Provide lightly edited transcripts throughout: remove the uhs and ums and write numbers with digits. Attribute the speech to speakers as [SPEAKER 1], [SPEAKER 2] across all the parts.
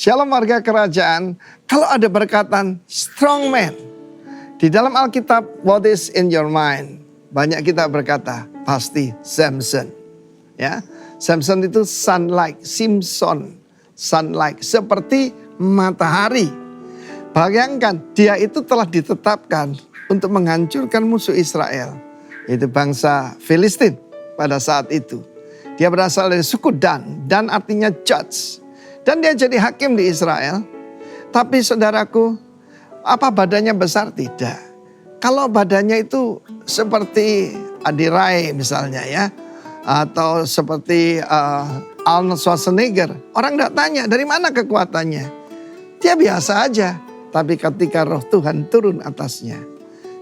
[SPEAKER 1] Shalom warga kerajaan. Kalau ada perkataan strong man di dalam Alkitab, what is in your mind? Banyak kita berkata pasti Samson. Ya, Samson itu sun-like, Simpson, sun-like, seperti matahari. Bayangkan dia itu telah ditetapkan untuk menghancurkan musuh Israel, yaitu bangsa Filistin pada saat itu. Dia berasal dari suku Dan artinya judge. Dan dia jadi hakim di Israel. Tapi saudaraku, apa badannya besar? Tidak. Kalau badannya itu seperti Adi Rai misalnya ya. Atau seperti Arnold Schwarzenegger. Orang tidak tanya dari mana kekuatannya. Dia biasa aja. Tapi ketika roh Tuhan turun atasnya,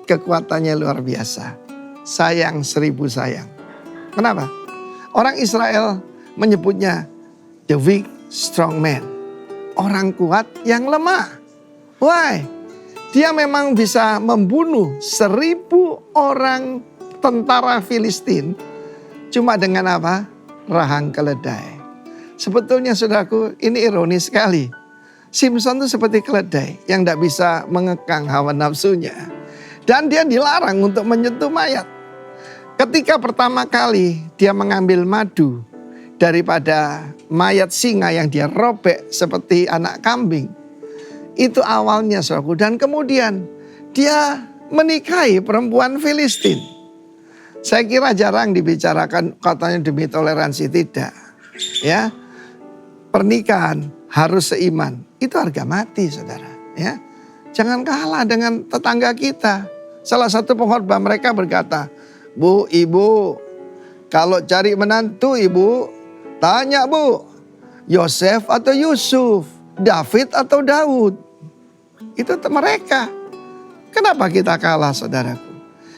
[SPEAKER 1] kekuatannya luar biasa. Sayang 1000 sayang. Kenapa? Orang Israel menyebutnya the weak strong man. Orang kuat yang lemah. Why? Dia memang bisa membunuh 1000 orang tentara Filistin. Cuma dengan apa? Rahang keledai. Sebetulnya saudaraku, ini ironis sekali. Simpson itu seperti keledai yang tidak bisa mengekang hawa nafsunya. Dan dia dilarang untuk menyentuh mayat. Ketika pertama kali dia mengambil madu daripada mayat singa yang dia robek seperti anak kambing. Itu awalnya saudaraku. Dan kemudian dia menikahi perempuan Filistin. Saya kira jarang dibicarakan katanya demi toleransi, tidak. Ya, pernikahan harus seiman. Itu harga mati saudara. Ya, jangan kalah dengan tetangga kita. Salah satu pengkhotbah mereka berkata, Bu, ibu, kalau cari menantu ibu, tanya Bu, Yosef atau Yusuf, David atau Daud. Itu mereka. Kenapa kita kalah saudaraku?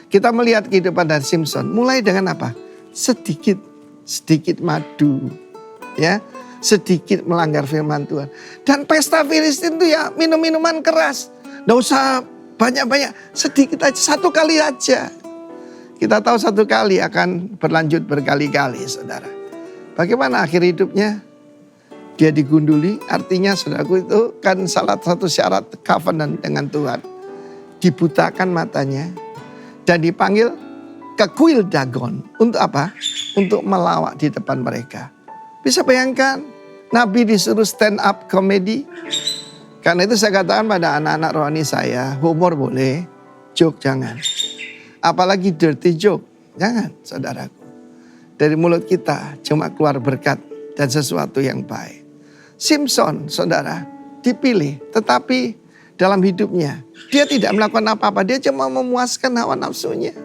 [SPEAKER 1] Kita melihat kehidupan dari Simpson mulai dengan apa? Sedikit madu. Ya, sedikit melanggar firman Tuhan. Dan pesta Filistin itu ya minum-minuman keras. Nggak usah banyak-banyak, sedikit aja, satu kali aja. Kita tahu satu kali akan berlanjut berkali-kali saudara. Bagaimana akhir hidupnya? Dia digunduli, artinya saudaraku itu kan salah satu syarat covenant dengan Tuhan. Dibutakan matanya dan dipanggil ke kuil Dagon. Untuk apa? Untuk melawak di depan mereka. Bisa bayangkan Nabi disuruh stand up komedi. Karena itu saya katakan pada anak-anak rohani saya, humor boleh, joke jangan. Apalagi dirty joke, jangan saudaraku. Dari mulut kita cuma keluar berkat dan sesuatu yang baik. Simpson saudara dipilih, tetapi dalam hidupnya dia tidak melakukan apa-apa. Dia cuma memuaskan hawa nafsunya.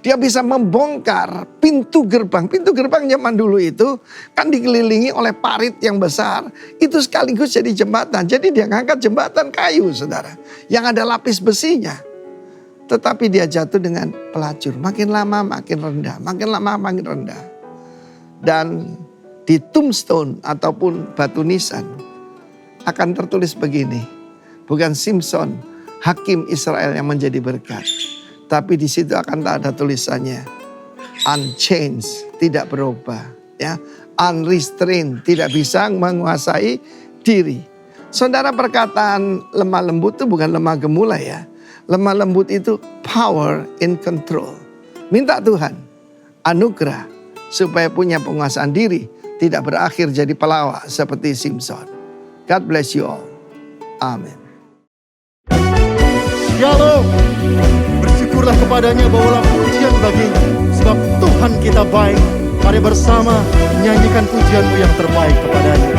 [SPEAKER 1] Dia bisa membongkar pintu gerbang. Pintu gerbang zaman dulu itu kan dikelilingi oleh parit yang besar. Itu sekaligus jadi jembatan. Jadi dia ngangkat jembatan kayu saudara. Yang ada lapis besinya. Tetapi dia jatuh dengan pelacur. Makin lama makin rendah. Makin lama makin rendah. Dan di tombstone ataupun batu nisan akan tertulis begini. Bukan Simpson, hakim Israel yang menjadi berkat. Tapi di situ akan ada tulisannya. Unchanged, tidak berubah. Ya, unrestrained, tidak bisa menguasai diri. Saudara, perkataan lemah lembut itu bukan lemah gemulai ya. Lemah lembut itu power in control. Minta Tuhan anugerah supaya punya penguasaan diri. Tidak berakhir jadi pelawak seperti Simpson. God bless you all. Amin.
[SPEAKER 2] Shalom. Bersyukurlah kepadanya, bawalah pujian baginya. Sebab Tuhan kita baik. Mari bersama menyanyikan pujianmu yang terbaik kepadanya.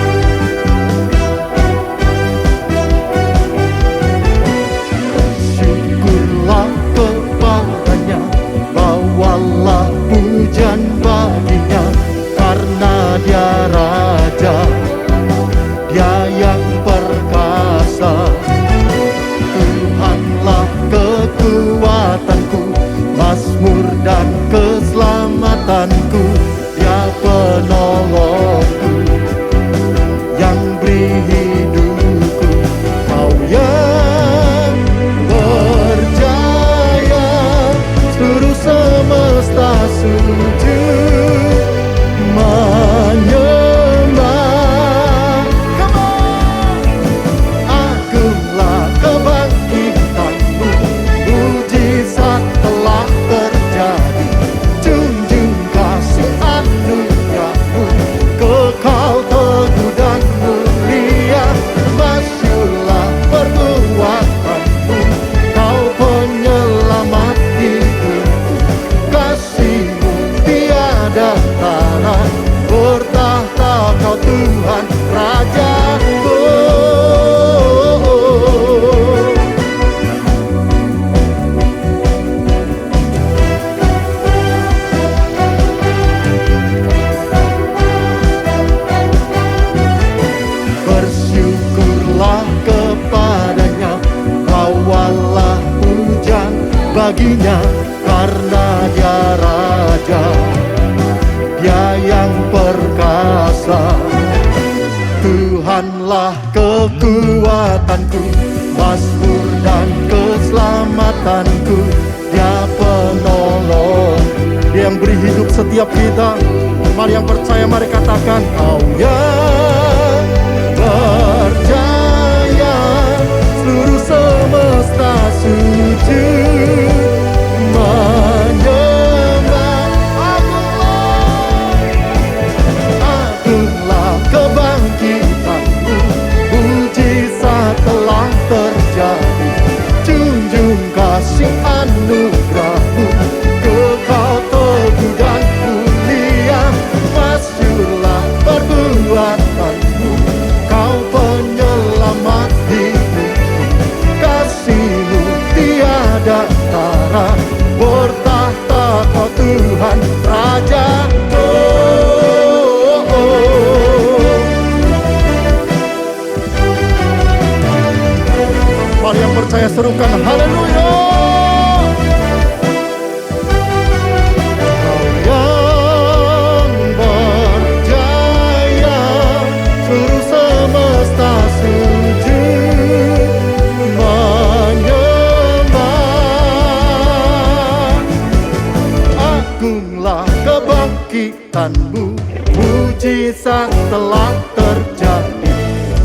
[SPEAKER 2] Syukurlah kepadanya, bawalah pujian baginya. Karena dia Raja, dia yang perkasa. Tuhanlah kekuatanku, mazmur dan keselamatanku, dia penolongku. baginya, karena Dia Raja, Dia yang perkasa. Tuhanlah kekuatanku, mazmur dan keselamatanku. Dia penolong, Dia yang beri hidup setiap kita. Mari yang percaya, mari katakan, Kau yang percaya, seluruh semesta sujud menyembah. Agunglah kebangkitanmu, mujizat telah terjadi. Junjung kasih anugerahmu, kekal teguh dan mulia. Masyurlah perbuatanmu, Kau penyelamat hidupku. Kasih-Mu tiada tara, bertahta Kau Tuhan Raja. Mari yang percaya serukan haleluya. Kau yang berjaya, seluruh semesta sujud menyembah. Agunglah kebangkitanmu, mujizat telah terjadi.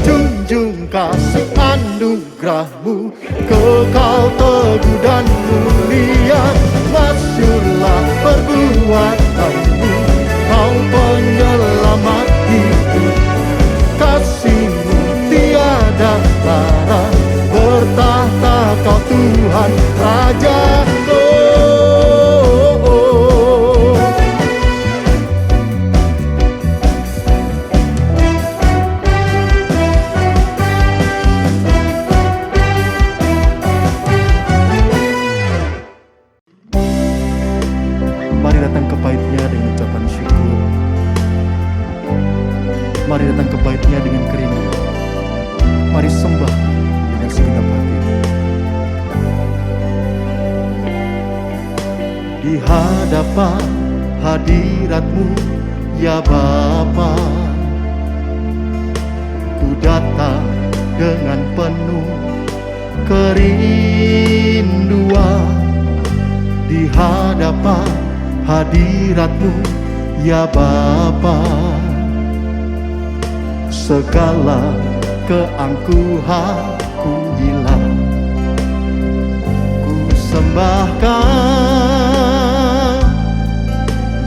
[SPEAKER 2] Junjung kasih anugerahmu, kekal teguh dan mulia. Masyurlah perbuatanmu, Kau penyelamat hidup. Kasih-Mu tiada tara, bertahta Kau Tuhan Raja. Mari datang ke bait-Nya dengan ucapan syukur. Mari datang ke bait-Nya dengan kerinduan. Mari sembah dengan segenap hati. Di hadapan hadirat-Mu, ya Bapa, ku datang dengan penuh kerinduan. Di hadapan hadirat-Mu, ya Bapa, segala keangkuhanku hilang. Ku sembahkan,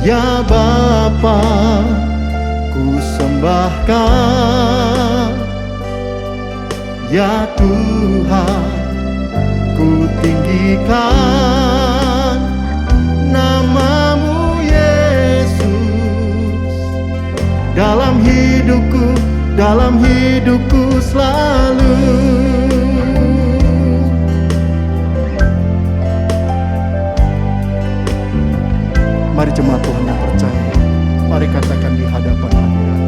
[SPEAKER 2] ya Bapa, ku sembahkan, ya Tuhan, ku tinggikan nama-Mu Yesus. Dalam hidupku selalu. Mari jemaat Tuhan yang percaya, mari katakan di hadapan hadirat.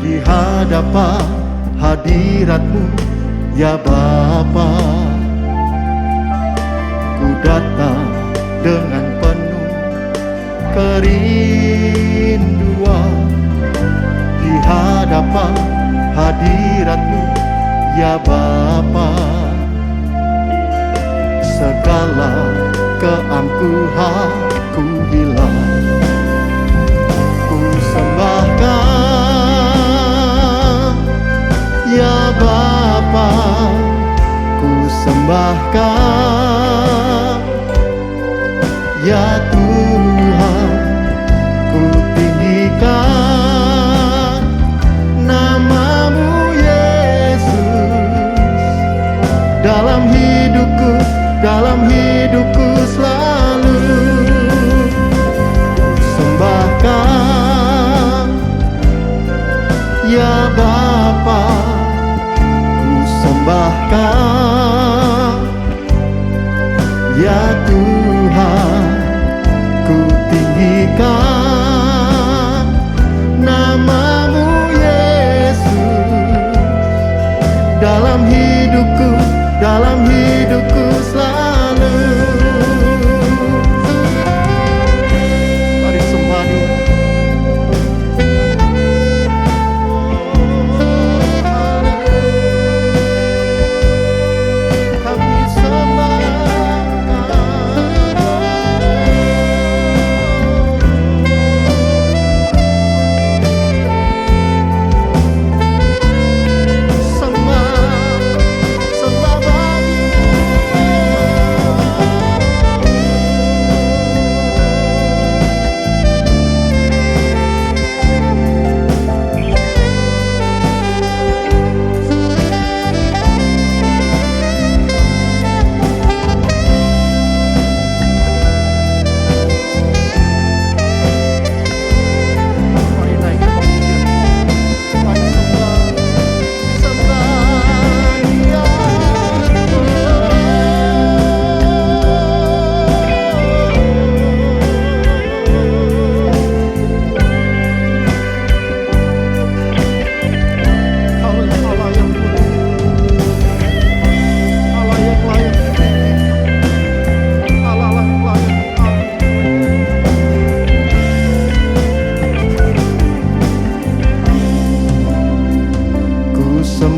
[SPEAKER 2] Di hadapan hadirat-Mu, ya Bapa, ku datang dengan penuh kerinduan. Di hadapan hadirat-Mu, ya Bapa, segala keangkuhanku hilang. Ku sembahkan, ya Bapa, ku sembahkan, ya Tuhan, ku tinggikan nama-Mu Yesus. Dalam hidupku selalu. Ku sembahkan, ya Bapa, ku sembahkan, ya Tuhan, ku tinggikan nama-Mu Yesus. Dalam hidupku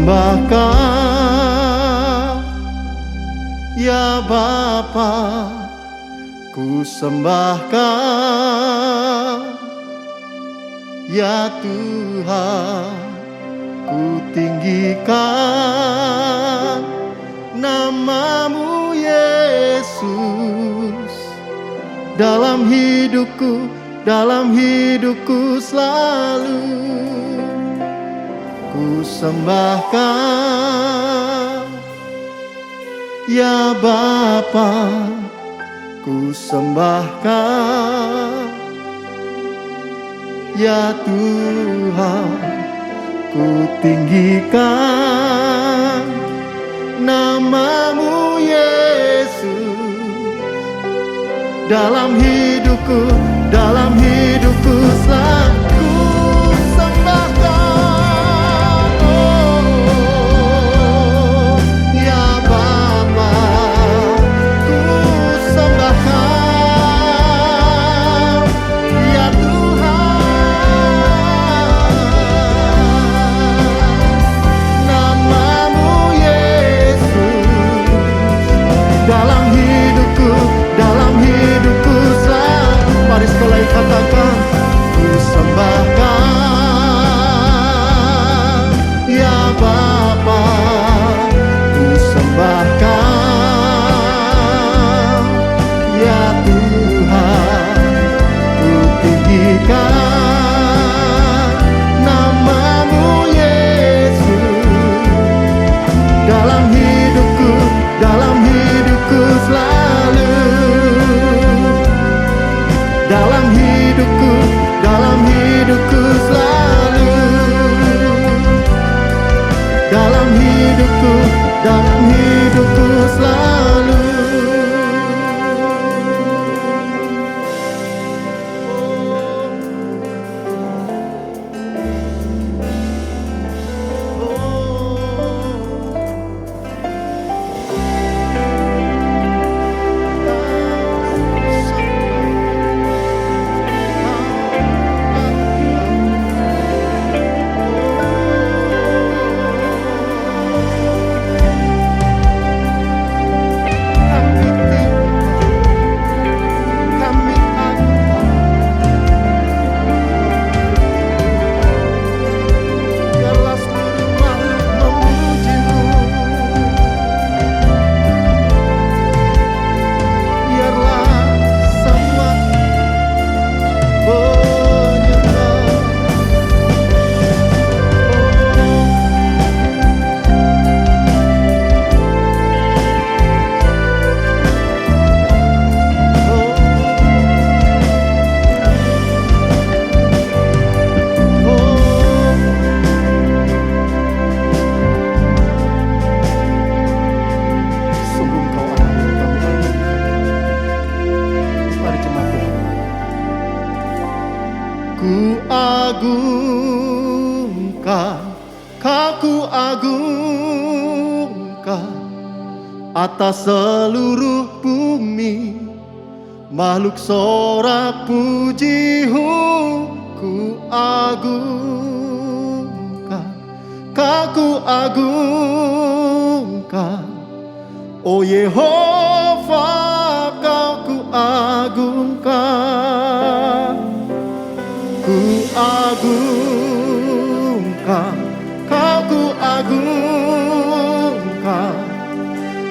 [SPEAKER 2] sembahkan, ya Bapa, ku sembahkan, ya Tuhan, ku tinggikan nama-Mu Yesus dalam hidupku selalu. Ku sembahkan, ya Bapa, ku sembahkan, ya Tuhan, ku tinggikan nama-Mu Yesus dalam hidupku selalu. Mari sekali katakan, ku sembahkan, ya Bapa, ku sembahkan, ya Tuhan, ku tinggikan nama-Mu Yesus dalam hidupku selalu. Dalam hidupku selalu. Dalam hidupku selalu. Ku agungkan atas seluruh bumi, makhluk sorak puji-Mu ku agungkan, ku agungkan, oh Yehova, Kau ku agungkan, ku agungkan, Kau ku agungkan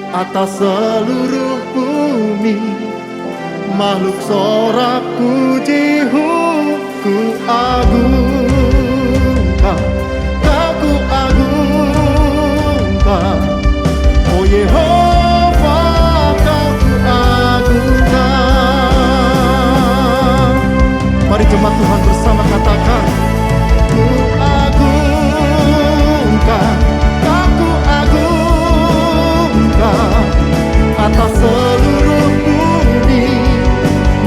[SPEAKER 2] atas seluruh bumi, makhluk sorak puji-Mu ku agungkan, Kau ku agungkan, oh Yehova, Kau ku agungkan. Mari jemaat Tuhan bersama katakan, ku agungkan, Aku agungkan atas seluruh bumi,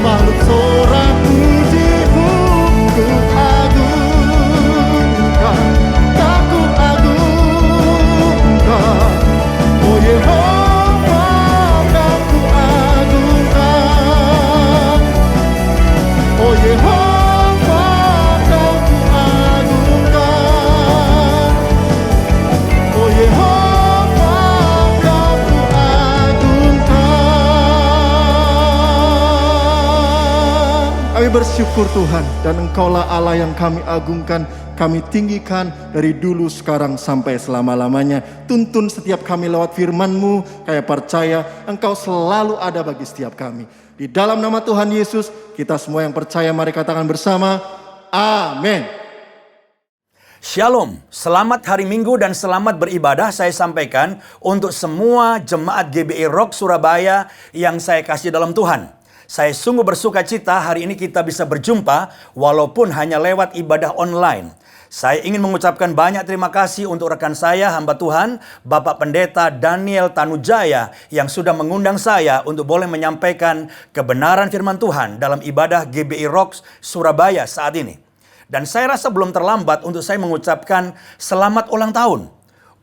[SPEAKER 2] makhluk sorak puji-Mu ku agungkan. bersyukur Tuhan, dan Engkaulah Allah yang kami agungkan, kami tinggikan dari dulu, sekarang, sampai selama-lamanya. Tuntun setiap kami lewat firman-Mu, kami percaya Engkau selalu ada bagi setiap kami. Di dalam nama Tuhan Yesus, kita semua yang percaya mari katakan bersama, amin.
[SPEAKER 3] Shalom, selamat hari Minggu dan selamat beribadah saya sampaikan untuk semua jemaat GBI Rock Surabaya yang saya kasih dalam Tuhan. Saya sungguh bersuka cita hari ini kita bisa berjumpa walaupun hanya lewat ibadah online. Saya ingin mengucapkan banyak terima kasih untuk rekan saya, hamba Tuhan, Bapak Pendeta Daniel Tanujaya yang sudah mengundang saya untuk boleh menyampaikan kebenaran firman Tuhan dalam ibadah GBI Rock Surabaya saat ini. Dan saya rasa belum terlambat untuk saya mengucapkan selamat ulang tahun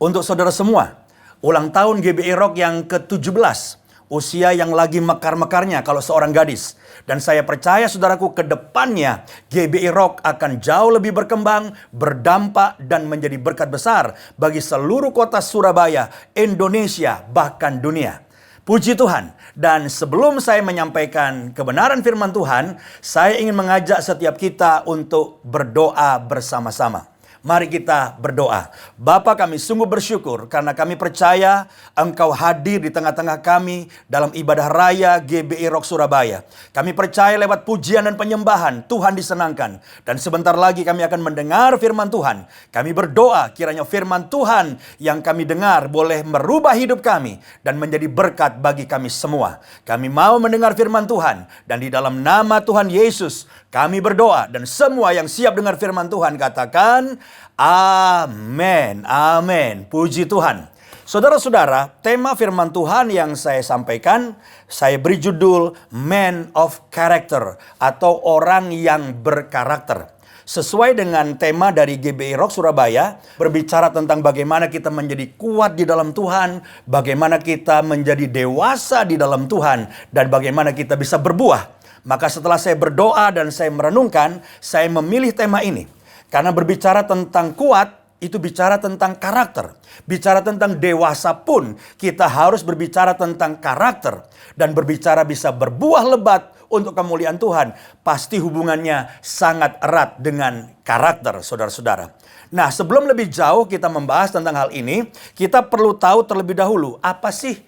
[SPEAKER 3] untuk saudara semua. Ulang tahun GBI Rock yang ke-17. Usia yang lagi mekar-mekarnya kalau seorang gadis. Dan saya percaya saudaraku ke depannya GBI Rock akan jauh lebih berkembang, berdampak dan menjadi berkat besar bagi seluruh kota Surabaya, Indonesia, bahkan dunia. Puji Tuhan. Dan sebelum saya menyampaikan kebenaran firman Tuhan, saya ingin mengajak setiap kita untuk berdoa bersama-sama. Mari kita berdoa. Bapa, kami sungguh bersyukur karena kami percaya Engkau hadir di tengah-tengah kami dalam ibadah raya GBI Rock Surabaya. Kami percaya lewat pujian dan penyembahan Tuhan disenangkan. Dan sebentar lagi kami akan mendengar firman Tuhan. Kami berdoa kiranya firman Tuhan yang kami dengar boleh merubah hidup kami dan menjadi berkat bagi kami semua. Kami mau mendengar firman Tuhan dan di dalam nama Tuhan Yesus kami berdoa dan semua yang siap dengar firman Tuhan katakan amin, amin. Puji Tuhan. Saudara-saudara, tema firman Tuhan yang saya sampaikan, saya beri judul Man of Character atau orang yang berkarakter. Sesuai dengan tema dari GBI Rock Surabaya, berbicara tentang bagaimana kita menjadi kuat di dalam Tuhan, bagaimana kita menjadi dewasa di dalam Tuhan, dan bagaimana kita bisa berbuah. Maka setelah saya berdoa dan saya merenungkan, saya memilih tema ini. Karena berbicara tentang kuat, itu bicara tentang karakter. Bicara tentang dewasa pun, kita harus berbicara tentang karakter. Dan berbicara bisa berbuah lebat untuk kemuliaan Tuhan. Pasti hubungannya sangat erat dengan karakter, saudara-saudara. Nah, sebelum lebih jauh kita membahas tentang hal ini, kita perlu tahu terlebih dahulu, apa sih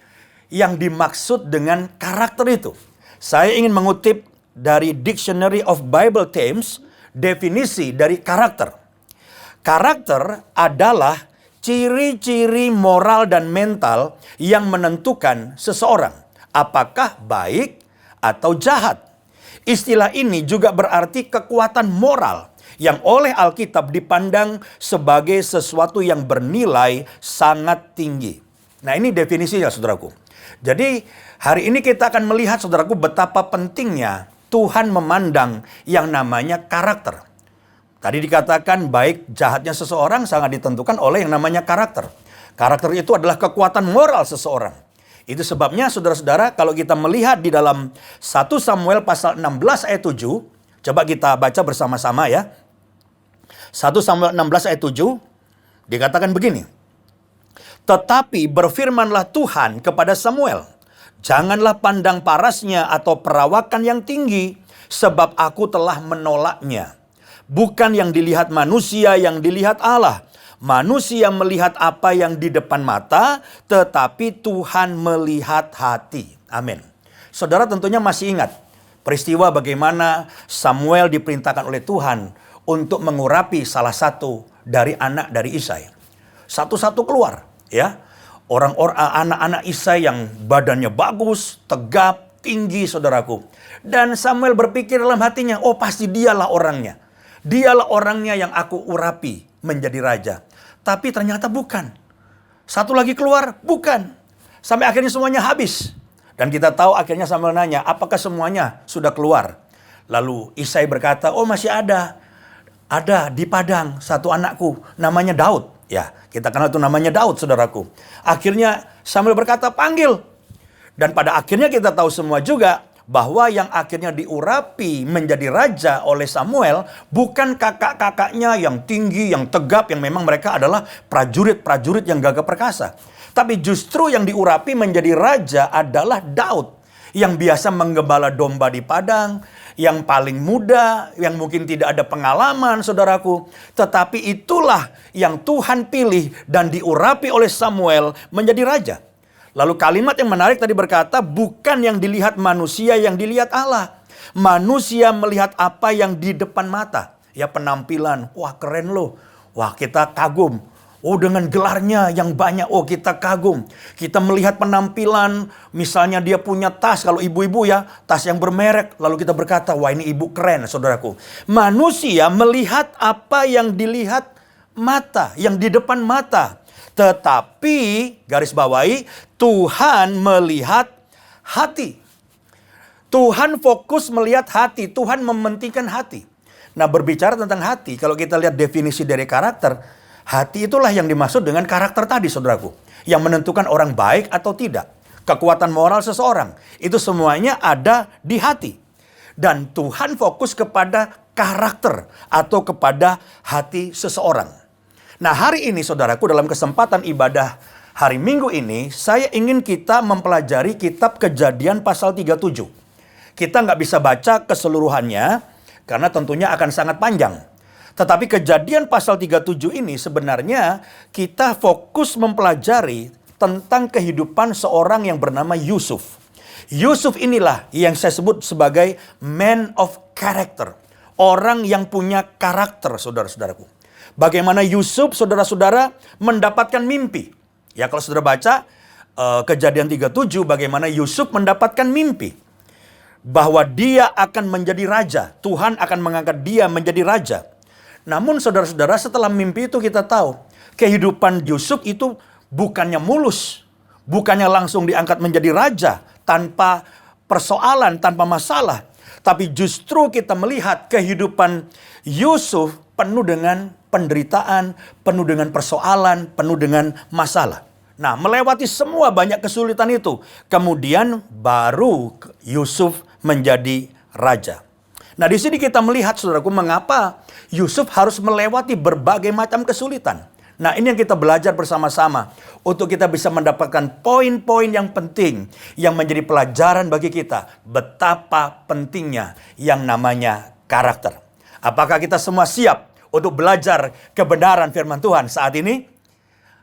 [SPEAKER 3] yang dimaksud dengan karakter itu? Saya ingin mengutip dari Dictionary of Bible Terms, definisi dari karakter. Karakter adalah ciri-ciri moral dan mental yang menentukan seseorang apakah baik atau jahat. Istilah ini juga berarti kekuatan moral yang oleh Alkitab dipandang sebagai sesuatu yang bernilai sangat tinggi. Nah, ini definisinya, saudaraku. Jadi hari ini kita akan melihat, saudaraku, betapa pentingnya Tuhan memandang yang namanya karakter. Tadi dikatakan baik jahatnya seseorang sangat ditentukan oleh yang namanya karakter. Karakter itu adalah kekuatan moral seseorang. Itu sebabnya saudara-saudara kalau kita melihat di dalam 1 Samuel pasal 16 ayat 7. Coba kita baca bersama-sama ya. 1 Samuel 16 ayat 7 dikatakan begini. Tetapi berfirmanlah Tuhan kepada Samuel, janganlah pandang parasnya atau perawakan yang tinggi, sebab aku telah menolaknya. Bukan yang dilihat manusia, yang dilihat Allah. Manusia melihat apa yang di depan mata, tetapi Tuhan melihat hati. Amin. Saudara tentunya masih ingat peristiwa bagaimana Samuel diperintahkan oleh Tuhan untuk mengurapi salah satu dari anak dari Isai. Satu-satu keluar, ya. Anak-anak Isai yang badannya bagus, tegap, tinggi, saudaraku. Dan Samuel berpikir dalam hatinya, oh pasti dialah orangnya. Dialah orangnya yang aku urapi menjadi raja. Tapi ternyata bukan. Satu lagi keluar, bukan. Sampai akhirnya semuanya habis. Dan kita tahu akhirnya Samuel nanya, apakah semuanya sudah keluar? Lalu Isai berkata, oh masih ada. Ada di padang satu anakku, namanya Daud. Ya, kita kenal itu namanya Daud, saudaraku. Akhirnya Samuel berkata, panggil. Dan pada akhirnya kita tahu semua juga bahwa yang akhirnya diurapi menjadi raja oleh Samuel bukan kakak-kakaknya yang tinggi, yang tegap, yang memang mereka adalah prajurit-prajurit yang gagah perkasa. Tapi justru yang diurapi menjadi raja adalah Daud yang biasa menggembala domba di padang, yang paling muda, yang mungkin tidak ada pengalaman, saudaraku. Tetapi itulah yang Tuhan pilih dan diurapi oleh Samuel menjadi raja. Lalu kalimat yang menarik tadi berkata, bukan yang dilihat manusia, yang dilihat Allah. Manusia melihat apa yang di depan mata. Ya, penampilan, wah keren loh. Wah, kita kagum. Oh, dengan gelarnya yang banyak, oh kita kagum. Kita melihat penampilan, misalnya dia punya tas, kalau ibu-ibu ya, tas yang bermerek. Lalu kita berkata, wah ini ibu keren, saudaraku. Manusia melihat apa yang dilihat mata, yang di depan mata. Tetapi, garis bawahi, Tuhan melihat hati. Tuhan fokus melihat hati, Tuhan mementingkan hati. Nah, berbicara tentang hati, kalau kita lihat definisi dari karakter, hati itulah yang dimaksud dengan karakter tadi, saudaraku. Yang menentukan orang baik atau tidak. Kekuatan moral seseorang. Itu semuanya ada di hati. Dan Tuhan fokus kepada karakter atau kepada hati seseorang. Nah, hari ini, saudaraku, dalam kesempatan ibadah hari Minggu ini, saya ingin kita mempelajari kitab Kejadian pasal 37. Kita nggak bisa baca keseluruhannya, karena tentunya akan sangat panjang. Tetapi Kejadian pasal 37 ini sebenarnya kita fokus mempelajari tentang kehidupan seorang yang bernama Yusuf. Yusuf inilah yang saya sebut sebagai man of character. Orang yang punya karakter, saudara-saudaraku. Bagaimana Yusuf, saudara-saudara, mendapatkan mimpi. Ya, kalau saudara baca Kejadian 37, bagaimana Yusuf mendapatkan mimpi. Bahwa dia akan menjadi raja. Tuhan akan mengangkat dia menjadi raja. Namun saudara-saudara, setelah mimpi itu kita tahu, kehidupan Yusuf itu bukannya mulus. Bukannya langsung diangkat menjadi raja tanpa persoalan, tanpa masalah. Tapi justru kita melihat kehidupan Yusuf penuh dengan penderitaan, penuh dengan persoalan, penuh dengan masalah. Nah, melewati semua banyak kesulitan itu, kemudian baru Yusuf menjadi raja. Nah, di sini kita melihat, saudaraku, mengapa Yusuf harus melewati berbagai macam kesulitan. Nah, ini yang kita belajar bersama-sama untuk kita bisa mendapatkan poin-poin yang penting yang menjadi pelajaran bagi kita. Betapa pentingnya yang namanya karakter. Apakah kita semua siap untuk belajar kebenaran firman Tuhan saat ini?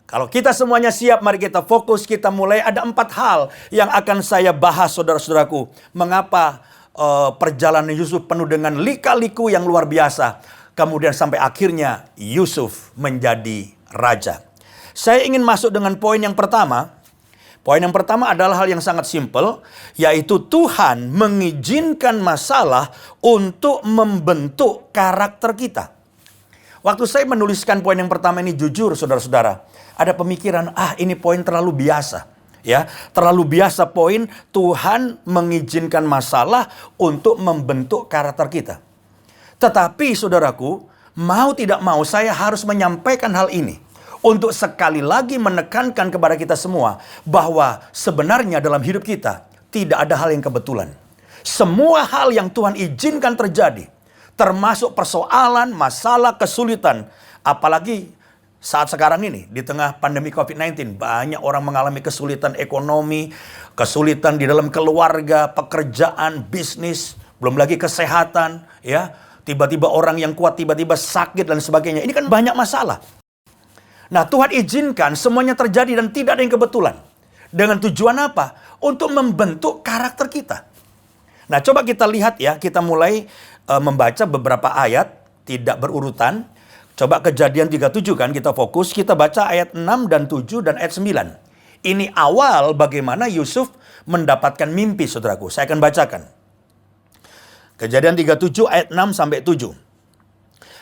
[SPEAKER 3] Kalau kita semuanya siap, mari kita fokus, kita mulai. Ada 4 hal yang akan saya bahas, saudara-saudaraku. Mengapa perjalanan Yusuf penuh dengan lika-liku yang luar biasa. Kemudian sampai akhirnya Yusuf menjadi raja. Saya ingin masuk dengan poin yang pertama. Poin yang pertama adalah hal yang sangat simpel, yaitu Tuhan mengizinkan masalah untuk membentuk karakter kita. Waktu saya menuliskan poin yang pertama ini, jujur saudara-saudara, ada pemikiran, ini poin terlalu biasa. Ya, terlalu biasa poin Tuhan mengizinkan masalah untuk membentuk karakter kita. Tetapi saudaraku, mau tidak mau saya harus menyampaikan hal ini. Untuk sekali lagi menekankan kepada kita semua bahwa sebenarnya dalam hidup kita tidak ada hal yang kebetulan. Semua hal yang Tuhan izinkan terjadi, termasuk persoalan, masalah, kesulitan, apalagi saat sekarang ini di tengah pandemi COVID-19, banyak orang mengalami kesulitan ekonomi, kesulitan di dalam keluarga, pekerjaan, bisnis, belum lagi kesehatan, ya. Tiba-tiba orang yang kuat tiba-tiba sakit dan sebagainya. Ini kan banyak masalah. Nah, Tuhan izinkan semuanya terjadi dan tidak ada yang kebetulan. Dengan tujuan apa? Untuk membentuk karakter kita. Nah, coba kita lihat ya, kita mulai membaca beberapa ayat, tidak berurutan. Coba Kejadian 37 kan, kita fokus, kita baca ayat 6 dan 7 dan ayat 9. Ini awal bagaimana Yusuf mendapatkan mimpi, saudaraku. Saya akan bacakan. Kejadian 37 ayat 6 sampai 7.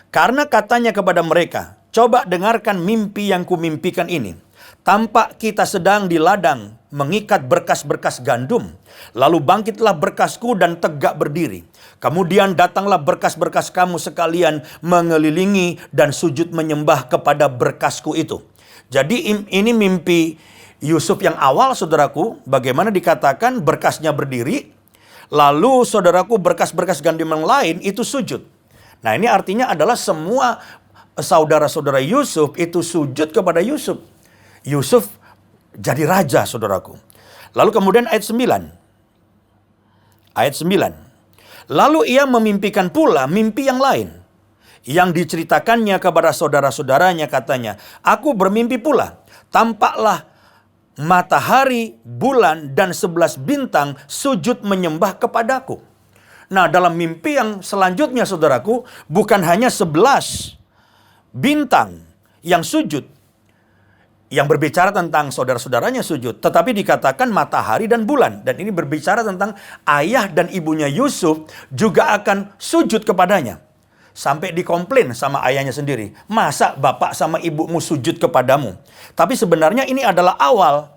[SPEAKER 3] Karena katanya kepada mereka, coba dengarkan mimpi yang kumimpikan ini. Tampak kita sedang di ladang mengikat berkas-berkas gandum. Lalu bangkitlah berkasku dan tegak berdiri. Kemudian datanglah berkas-berkas kamu sekalian mengelilingi dan sujud menyembah kepada berkasku itu. Jadi ini mimpi Yusuf yang awal, saudaraku. Bagaimana dikatakan berkasnya berdiri. Lalu saudaraku, berkas-berkas gandum yang lain itu sujud. Nah, ini artinya adalah semua saudara-saudara Yusuf itu sujud kepada Yusuf. Yusuf jadi raja, saudaraku. Lalu kemudian ayat 9. Ayat 9. Lalu ia memimpikan pula mimpi yang lain, yang diceritakannya kepada saudara-saudaranya. Katanya, aku bermimpi pula, tampaklah matahari, bulan, dan 11 bintang sujud menyembah kepadaku. Nah, dalam mimpi yang selanjutnya, saudaraku, bukan hanya 11 bintang yang sujud, yang berbicara tentang saudara-saudaranya sujud, tetapi dikatakan matahari dan bulan. Dan ini berbicara tentang ayah dan ibunya Yusuf juga akan sujud kepadanya. Sampai dikomplain sama ayahnya sendiri. Masa bapak sama ibumu sujud kepadamu? Tapi sebenarnya ini adalah awal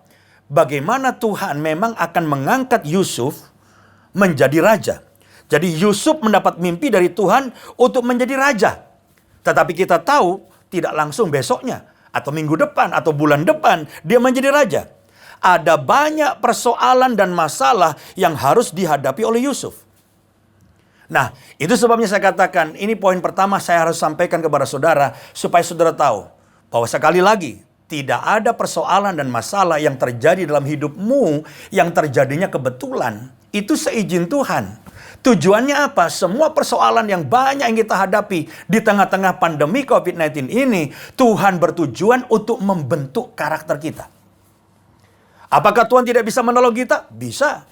[SPEAKER 3] bagaimana Tuhan memang akan mengangkat Yusuf menjadi raja. Jadi Yusuf mendapat mimpi dari Tuhan untuk menjadi raja. Tetapi kita tahu tidak langsung besoknya, atau minggu depan, atau bulan depan, dia menjadi raja. Ada banyak persoalan dan masalah yang harus dihadapi oleh Yusuf. Nah, itu sebabnya saya katakan, ini poin pertama saya harus sampaikan kepada saudara, supaya saudara tahu, bahwa sekali lagi, tidak ada persoalan dan masalah yang terjadi dalam hidupmu, yang terjadinya kebetulan. Itu seizin Tuhan. Tujuannya apa? Semua persoalan yang banyak yang kita hadapi di tengah-tengah pandemi COVID-19 ini, Tuhan bertujuan untuk membentuk karakter kita. Apakah Tuhan tidak bisa menolong kita? Bisa.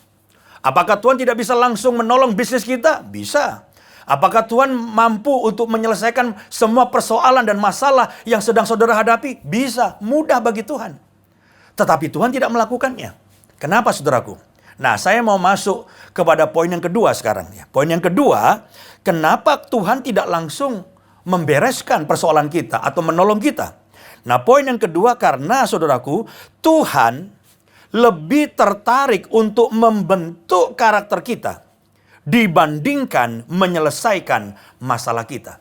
[SPEAKER 3] Apakah Tuhan tidak bisa langsung menolong bisnis kita? Bisa. Apakah Tuhan mampu untuk menyelesaikan semua persoalan dan masalah yang sedang saudara hadapi? Bisa. Mudah bagi Tuhan. Tetapi Tuhan tidak melakukannya. Kenapa, saudaraku? Nah, saya mau masuk kepada poin yang kedua sekarang. Poin yang kedua, kenapa Tuhan tidak langsung membereskan persoalan kita atau menolong kita? Nah, poin yang kedua, karena saudaraku, Tuhan lebih tertarik untuk membentuk karakter kita dibandingkan menyelesaikan masalah kita.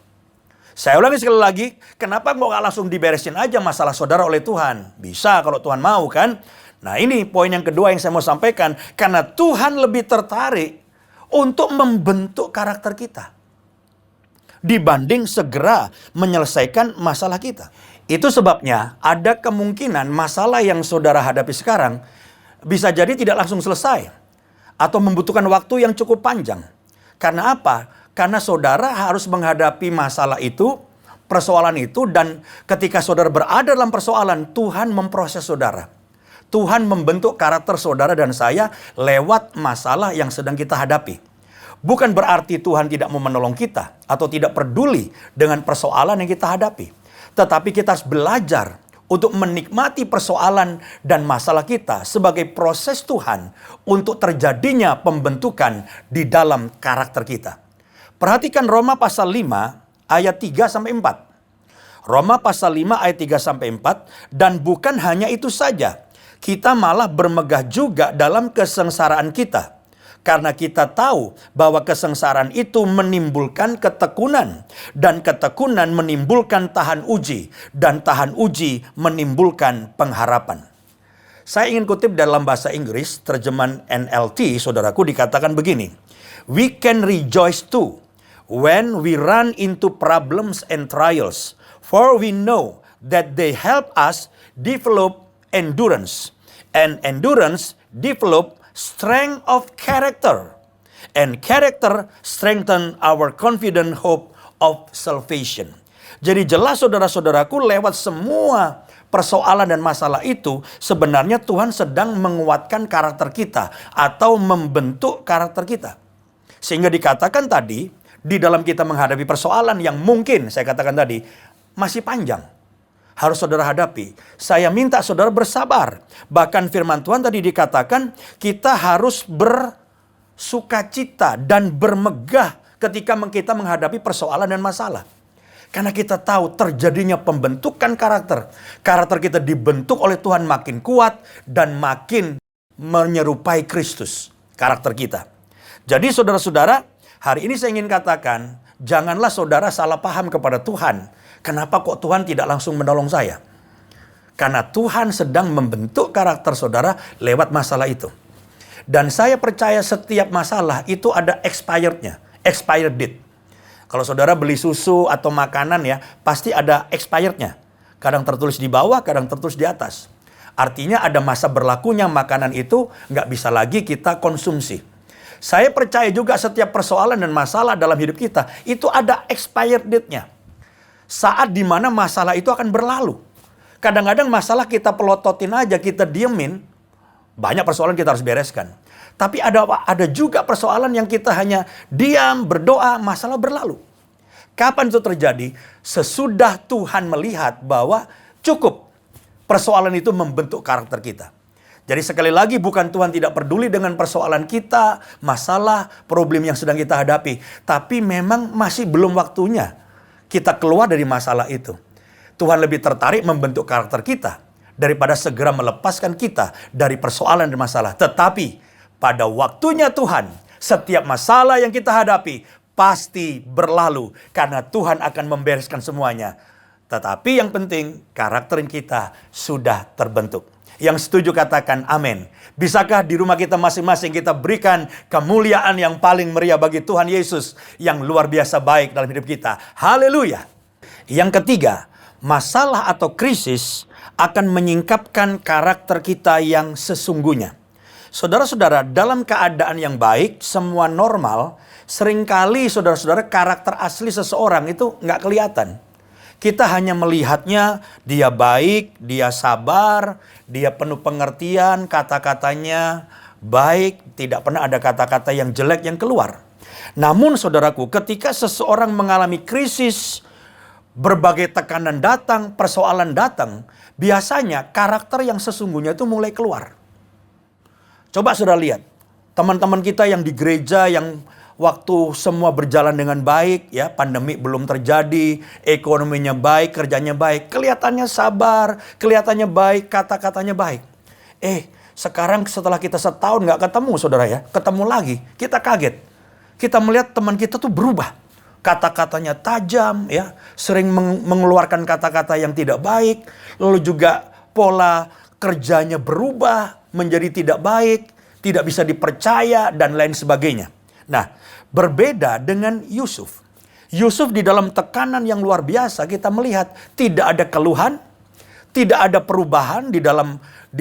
[SPEAKER 3] Saya ulangi sekali lagi, kenapa nggak langsung diberesin aja masalah saudara oleh Tuhan? Bisa kalau Tuhan mau, kan? Nah, ini poin yang kedua yang saya mau sampaikan. Karena Tuhan lebih tertarik untuk membentuk karakter kita dibanding segera menyelesaikan masalah kita. Itu sebabnya ada kemungkinan masalah yang saudara hadapi sekarang bisa jadi tidak langsung selesai atau membutuhkan waktu yang cukup panjang. Karena apa? Karena saudara harus menghadapi masalah itu, persoalan itu, dan ketika saudara berada dalam persoalan, Tuhan memproses saudara. Tuhan membentuk karakter saudara dan saya lewat masalah yang sedang kita hadapi. Bukan berarti Tuhan tidak mau menolong kita atau tidak peduli dengan persoalan yang kita hadapi. Tetapi kita harus belajar untuk menikmati persoalan dan masalah kita sebagai proses Tuhan untuk terjadinya pembentukan di dalam karakter kita. Perhatikan Roma pasal 5 ayat 3-4. Roma pasal 5 ayat 3-4, dan bukan hanya itu saja. Kita malah bermegah juga dalam kesengsaraan kita. Karena kita tahu bahwa kesengsaraan itu menimbulkan ketekunan. Dan ketekunan menimbulkan tahan uji. Dan tahan uji menimbulkan pengharapan. Saya ingin kutip dalam bahasa Inggris, terjemahan NLT, saudaraku, dikatakan begini. We can rejoice too when we run into problems and trials. For we know that they help us develop endurance, and endurance develop strength of character, and character strengthen our confident hope of salvation. Jadi jelas saudara-saudaraku, lewat semua persoalan dan masalah itu sebenarnya Tuhan sedang menguatkan karakter kita atau membentuk karakter kita. Sehingga dikatakan tadi, di dalam kita menghadapi persoalan yang mungkin saya katakan tadi masih panjang, harus saudara hadapi. Saya minta saudara bersabar. Bahkan firman Tuhan tadi dikatakan kita harus bersukacita dan bermegah ketika kita menghadapi persoalan dan masalah. Karena kita tahu terjadinya pembentukan karakter. Karakter kita dibentuk oleh Tuhan makin kuat dan makin menyerupai Kristus. Karakter kita. Jadi saudara-saudara, hari ini saya ingin katakan, janganlah saudara salah paham kepada Tuhan. Kenapa kok Tuhan tidak langsung menolong saya? Karena Tuhan sedang membentuk karakter saudara lewat masalah itu. Dan saya percaya setiap masalah itu ada expirednya, expired date. Kalau saudara beli susu atau makanan ya, pasti ada expirednya. Kadang tertulis di bawah, kadang tertulis di atas. Artinya ada masa berlakunya makanan itu nggak bisa lagi kita konsumsi. Saya percaya juga setiap persoalan dan masalah dalam hidup kita itu ada expired date-nya. Saat dimana masalah itu akan berlalu. Kadang-kadang masalah kita pelototin aja, kita diemin. Banyak persoalan kita harus bereskan. Tapi ada juga persoalan yang kita hanya diam, berdoa, masalah berlalu. Kapan itu terjadi? Sesudah Tuhan melihat bahwa cukup persoalan itu membentuk karakter kita. Jadi sekali lagi bukan Tuhan tidak peduli dengan persoalan kita, masalah, problem yang sedang kita hadapi. Tapi memang masih belum waktunya kita keluar dari masalah itu. Tuhan lebih tertarik membentuk karakter kita daripada segera melepaskan kita dari persoalan dan masalah. Tetapi pada waktunya Tuhan, setiap masalah yang kita hadapi pasti berlalu karena Tuhan akan membereskan semuanya. Tetapi yang penting karakter kita sudah terbentuk. Yang setuju katakan amin. Bisakah di rumah kita masing-masing kita berikan kemuliaan yang paling meriah bagi Tuhan Yesus yang luar biasa baik dalam hidup kita. Haleluya. Yang ketiga, masalah atau krisis akan menyingkapkan karakter kita yang sesungguhnya. Saudara-saudara, dalam keadaan yang baik, semua normal, seringkali saudara-saudara karakter asli seseorang itu nggak kelihatan. Kita hanya melihatnya, dia baik, dia sabar, dia penuh pengertian, kata-katanya baik, tidak pernah ada kata-kata yang jelek yang keluar. Namun saudaraku, ketika seseorang mengalami krisis, berbagai tekanan datang, persoalan datang, biasanya karakter yang sesungguhnya itu mulai keluar. Coba saudara lihat, teman-teman kita yang di gereja yang waktu semua berjalan dengan baik, ya, pandemi belum terjadi, ekonominya baik, kerjanya baik, kelihatannya sabar, kelihatannya baik, kata-katanya baik. Sekarang setelah kita setahun nggak ketemu, saudara ya, ketemu lagi, kita kaget. Kita melihat teman kita tuh berubah, kata-katanya tajam, ya, sering mengeluarkan kata-kata yang tidak baik, lalu juga pola kerjanya berubah menjadi tidak baik, tidak bisa dipercaya dan lain sebagainya. Nah, berbeda dengan Yusuf. Yusuf di dalam tekanan yang luar biasa kita melihat tidak ada keluhan, tidak ada perubahan di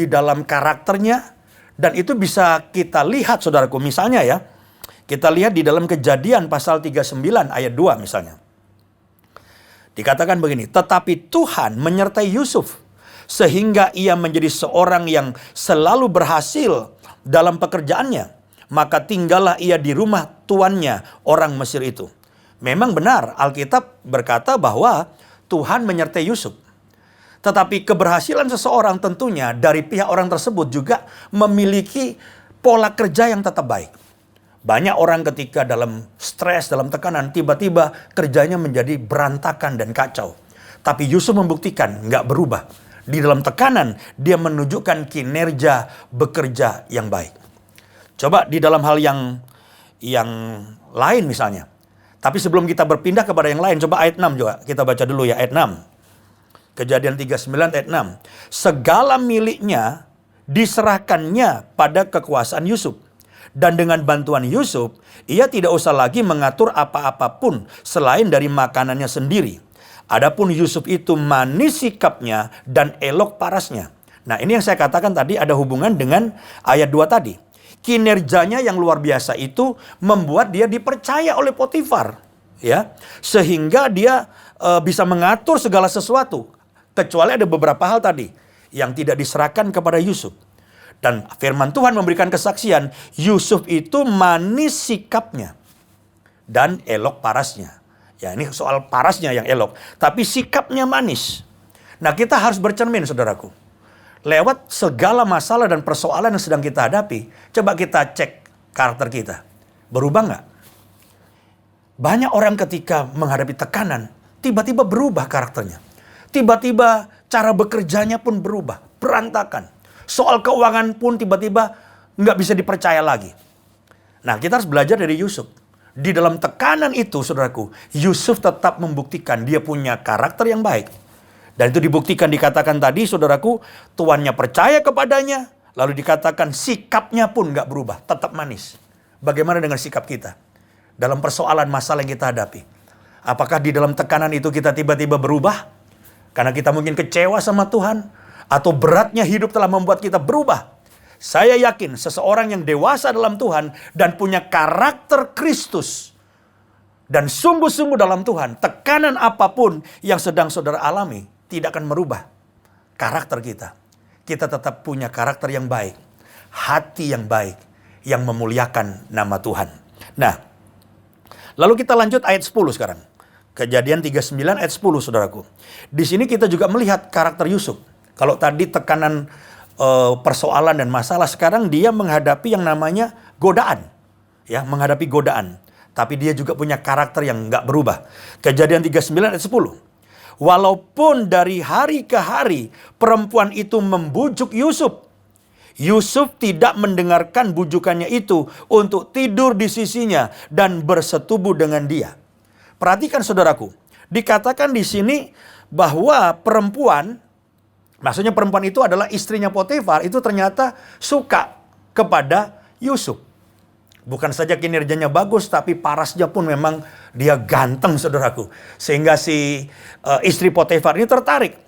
[SPEAKER 3] dalam karakternya, dan itu bisa kita lihat saudaraku. Misalnya ya, kita lihat di dalam Kejadian pasal 39 ayat 2 misalnya. Dikatakan begini, tetapi Tuhan menyertai Yusuf sehingga ia menjadi seorang yang selalu berhasil dalam pekerjaannya. Maka tinggallah ia di rumah tuannya orang Mesir itu. Memang benar Alkitab berkata bahwa Tuhan menyertai Yusuf. Tetapi keberhasilan seseorang tentunya dari pihak orang tersebut juga memiliki pola kerja yang tetap baik. Banyak orang ketika dalam stres, dalam tekanan, tiba-tiba kerjanya menjadi berantakan dan kacau. Tapi Yusuf membuktikan nggak berubah. Di dalam tekanan dia menunjukkan kinerja bekerja yang baik. Coba di dalam hal yang lain misalnya. Tapi sebelum kita berpindah kepada yang lain, coba ayat 6 juga. Kita baca dulu ya ayat 6. Kejadian 39 ayat 6. Segala miliknya diserahkannya pada kekuasaan Yusuf. Dan dengan bantuan Yusuf, ia tidak usah lagi mengatur apa-apapun selain dari makanannya sendiri. Adapun Yusuf itu manis sikapnya dan elok parasnya. Nah, ini yang saya katakan tadi ada hubungan dengan ayat 2 tadi. Kinerjanya yang luar biasa itu membuat dia dipercaya oleh Potifar, ya, sehingga dia bisa mengatur segala sesuatu, kecuali ada beberapa hal tadi yang tidak diserahkan kepada Yusuf. Dan firman Tuhan memberikan kesaksian, Yusuf itu manis sikapnya dan elok parasnya. Ya, ini soal parasnya yang elok, tapi sikapnya manis. Nah, kita harus bercermin, saudaraku. Lewat segala masalah dan persoalan yang sedang kita hadapi, coba kita cek karakter kita. Berubah nggak? Banyak orang ketika menghadapi tekanan, tiba-tiba berubah karakternya. Tiba-tiba cara bekerjanya pun berubah, berantakan. Soal keuangan pun tiba-tiba nggak bisa dipercaya lagi. Nah, kita harus belajar dari Yusuf. Di dalam tekanan itu, saudaraku, Yusuf tetap membuktikan dia punya karakter yang baik. Dan itu dibuktikan, dikatakan tadi, saudaraku, tuannya percaya kepadanya, lalu dikatakan sikapnya pun nggak berubah, tetap manis. Bagaimana dengan sikap kita dalam persoalan masalah yang kita hadapi? Apakah di dalam tekanan itu kita tiba-tiba berubah? Karena kita mungkin kecewa sama Tuhan, atau beratnya hidup telah membuat kita berubah. Saya yakin seseorang yang dewasa dalam Tuhan dan punya karakter Kristus dan sungguh-sungguh dalam Tuhan, tekanan apapun yang sedang saudara alami tidak akan merubah karakter kita. Kita tetap punya karakter yang baik, hati yang baik, yang memuliakan nama Tuhan. Nah, lalu kita lanjut ayat 10 sekarang. Kejadian 39 ayat 10, saudaraku. Di sini kita juga melihat karakter Yusuf. Kalau tadi tekanan persoalan dan masalah, sekarang dia menghadapi yang namanya godaan. Ya, menghadapi godaan. Tapi dia juga punya karakter yang nggak berubah. Kejadian 39 ayat 10. Walaupun dari hari ke hari perempuan itu membujuk Yusuf, Yusuf tidak mendengarkan bujukannya itu untuk tidur di sisinya dan bersetubuh dengan dia. Perhatikan saudaraku, dikatakan di sini bahwa perempuan, maksudnya perempuan itu adalah istrinya Potifar, itu ternyata suka kepada Yusuf. Bukan saja kinerjanya bagus, tapi parasnya pun memang dia ganteng, saudaraku. Sehingga si istri Potifar ini tertarik.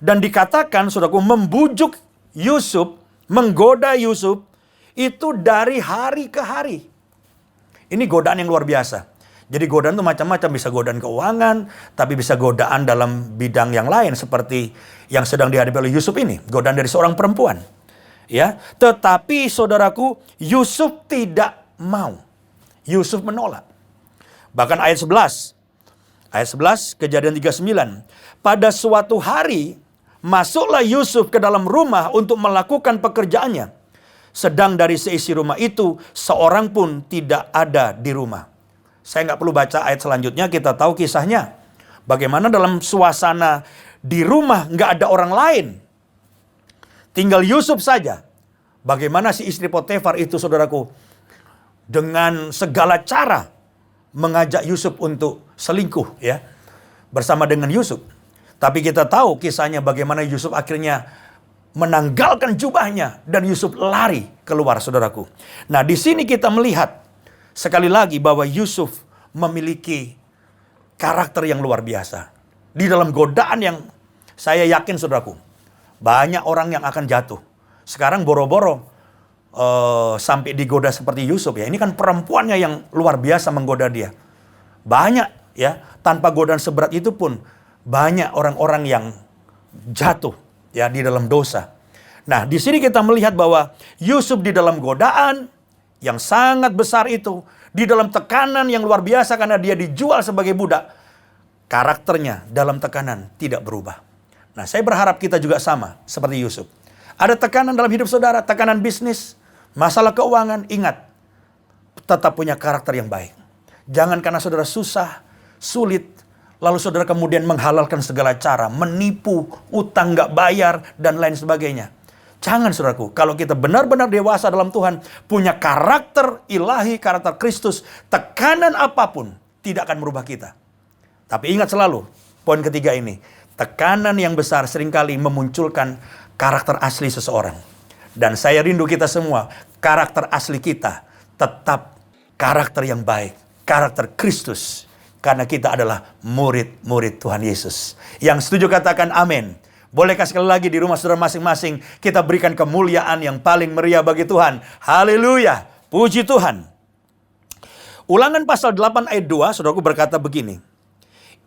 [SPEAKER 3] Dan dikatakan, saudaraku, membujuk Yusuf, menggoda Yusuf, itu dari hari ke hari. Ini godaan yang luar biasa. Jadi godaan itu macam-macam, bisa godaan keuangan, tapi bisa godaan dalam bidang yang lain, seperti yang sedang dihadapi oleh Yusuf ini. Godaan dari seorang perempuan. Ya, tetapi saudaraku, Yusuf tidak mau. Yusuf menolak. Bahkan ayat 11. Ayat 11, Kejadian 39. Pada suatu hari, masuklah Yusuf ke dalam rumah untuk melakukan pekerjaannya. Sedang dari seisi rumah itu, seorang pun tidak ada di rumah. Saya nggak perlu baca ayat selanjutnya, kita tahu kisahnya. Bagaimana dalam suasana di rumah nggak ada orang lain. Tinggal Yusuf saja. Bagaimana si istri Potifar itu, saudaraku, dengan segala cara mengajak Yusuf untuk selingkuh, ya, bersama dengan Yusuf. Tapi kita tahu kisahnya bagaimana Yusuf akhirnya menanggalkan jubahnya dan Yusuf lari keluar, saudaraku. Nah, di sini kita melihat sekali lagi bahwa Yusuf memiliki karakter yang luar biasa. Di dalam godaan yang saya yakin, saudaraku, banyak orang yang akan jatuh. Sekarang boro-boro sampai digoda seperti Yusuf, ya. Ini kan perempuannya yang luar biasa menggoda dia. Banyak, ya, tanpa godaan seberat itu pun banyak orang-orang yang jatuh, ya, di dalam dosa. Nah, di sini kita melihat bahwa Yusuf di dalam godaan yang sangat besar itu, di dalam tekanan yang luar biasa karena dia dijual sebagai budak, karakternya dalam tekanan tidak berubah. Nah, saya berharap kita juga sama seperti Yusuf. Ada tekanan dalam hidup saudara, tekanan bisnis, masalah keuangan, ingat, tetap punya karakter yang baik. Jangan karena saudara susah, sulit, lalu saudara kemudian menghalalkan segala cara, menipu, utang nggak bayar, dan lain sebagainya. Jangan, saudaraku, kalau kita benar-benar dewasa dalam Tuhan, punya karakter ilahi, karakter Kristus, tekanan apapun tidak akan merubah kita. Tapi ingat selalu, poin ketiga ini, tekanan yang besar seringkali memunculkan karakter asli seseorang. Dan saya rindu kita semua, karakter asli kita tetap karakter yang baik, karakter Kristus. Karena kita adalah murid-murid Tuhan Yesus. Yang setuju katakan amin. Bolehkah sekali lagi di rumah saudara masing-masing kita berikan kemuliaan yang paling meriah bagi Tuhan. Haleluya, puji Tuhan. Ulangan pasal 8 ayat 2, saudaraku berkata begini.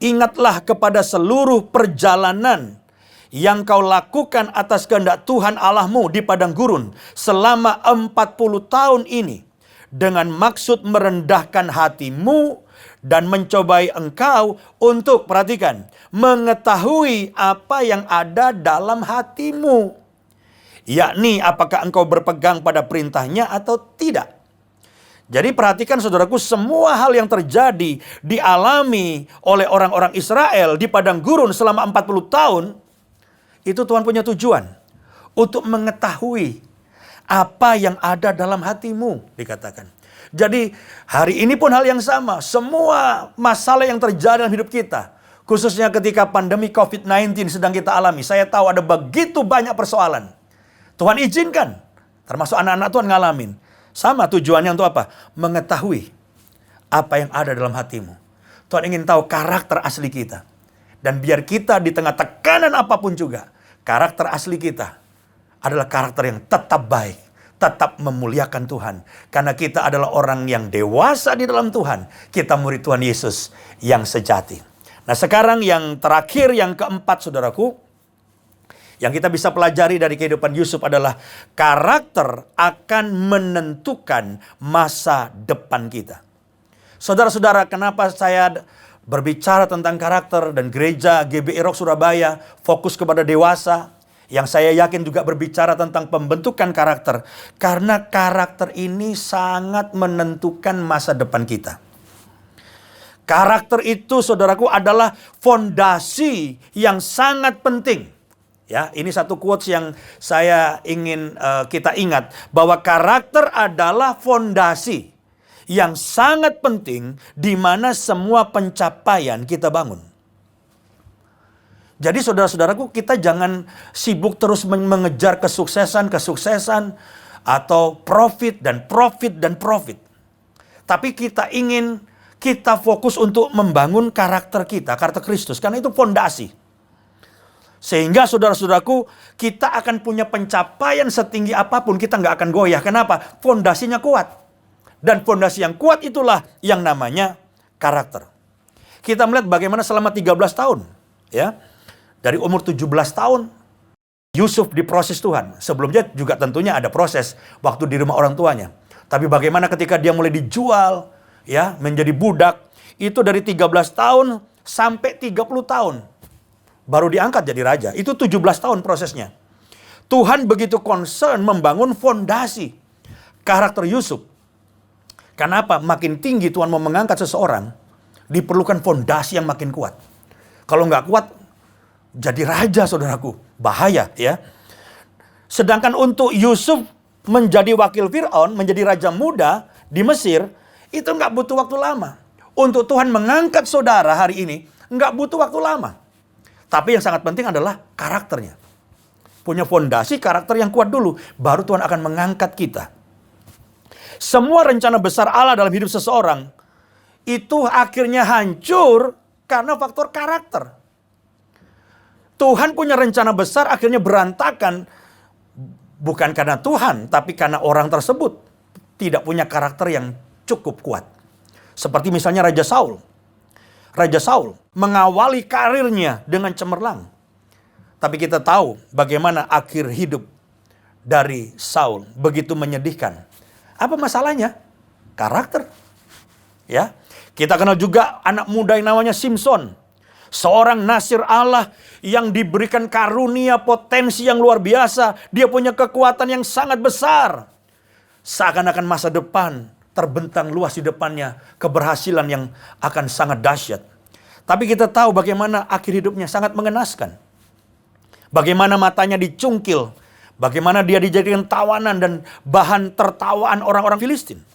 [SPEAKER 3] Ingatlah kepada seluruh perjalanan yang kau lakukan atas kehendak Tuhan Allahmu di padang gurun selama 40 tahun ini, dengan maksud merendahkan hatimu dan mencobai engkau untuk, perhatikan, mengetahui apa yang ada dalam hatimu, yakni apakah engkau berpegang pada perintahnya atau tidak. Jadi perhatikan saudaraku, semua hal yang terjadi dialami oleh orang-orang Israel di padang gurun selama 40 tahun, itu Tuhan punya tujuan untuk mengetahui apa yang ada dalam hatimu, dikatakan. Jadi hari ini pun hal yang sama. Semua masalah yang terjadi dalam hidup kita, khususnya ketika pandemi COVID-19 sedang kita alami, saya tahu ada begitu banyak persoalan. Tuhan izinkan, termasuk anak-anak Tuhan ngalamin. Sama tujuannya untuk apa? Mengetahui apa yang ada dalam hatimu. Tuhan ingin tahu karakter asli kita. Dan biar kita di tengah tekanan apapun juga, karakter asli kita adalah karakter yang tetap baik, tetap memuliakan Tuhan. Karena kita adalah orang yang dewasa di dalam Tuhan. Kita murid Tuhan Yesus yang sejati. Nah sekarang yang terakhir, yang keempat saudaraku, yang kita bisa pelajari dari kehidupan Yusuf adalah karakter akan menentukan masa depan kita. Saudara-saudara, kenapa saya berbicara tentang karakter dan gereja GBI Rock Surabaya fokus kepada dewasa? Yang saya yakin juga berbicara tentang pembentukan karakter. Karena karakter ini sangat menentukan masa depan kita. Karakter itu saudaraku adalah fondasi yang sangat penting. Ya, ini satu quotes yang saya ingin kita ingat. Bahwa karakter adalah fondasi yang sangat penting di mana semua pencapaian kita bangun. Jadi saudara-saudaraku, kita jangan sibuk terus mengejar kesuksesan atau profit. Tapi kita fokus untuk membangun karakter kita, karakter Kristus. Karena itu fondasi. Sehingga saudara-saudaraku, kita akan punya pencapaian setinggi apapun, kita nggak akan goyah. Kenapa? Fondasinya kuat. Dan fondasi yang kuat itulah yang namanya karakter. Kita melihat bagaimana selama 13 tahun. Ya. Dari umur 17 tahun, Yusuf diproses Tuhan. Sebelumnya juga tentunya ada proses waktu di rumah orang tuanya. Tapi bagaimana ketika dia mulai dijual, ya, menjadi budak, itu dari 13 tahun sampai 30 tahun. Baru diangkat jadi raja. Itu 17 tahun prosesnya. Tuhan begitu concern membangun fondasi karakter Yusuf. Kenapa? Makin tinggi Tuhan mau mengangkat seseorang, diperlukan fondasi yang makin kuat. Kalau nggak kuat, jadi raja saudaraku. Bahaya ya. Sedangkan untuk Yusuf menjadi wakil Fir'aun, menjadi raja muda di Mesir, itu nggak butuh waktu lama. Untuk Tuhan mengangkat saudara hari ini, nggak butuh waktu lama. Tapi yang sangat penting adalah karakternya. Punya fondasi karakter yang kuat dulu, baru Tuhan akan mengangkat kita. Semua rencana besar Allah dalam hidup seseorang, itu akhirnya hancur karena faktor karakter. Tuhan punya rencana besar akhirnya berantakan. Bukan karena Tuhan, tapi karena orang tersebut tidak punya karakter yang cukup kuat. Seperti misalnya Raja Saul. Raja Saul mengawali karirnya dengan cemerlang. Tapi kita tahu bagaimana akhir hidup dari Saul. Begitu menyedihkan. Apa masalahnya? Karakter. Ya, kita kenal juga anak muda yang namanya Simson. Seorang nasir Allah yang diberikan karunia potensi yang luar biasa. Dia punya kekuatan yang sangat besar. Seakan-akan masa depan terbentang luas di depannya. Keberhasilan yang akan sangat dahsyat. Tapi kita tahu bagaimana akhir hidupnya sangat mengenaskan. Bagaimana matanya dicungkil. Bagaimana dia dijadikan tawanan dan bahan tertawaan orang-orang Filistin.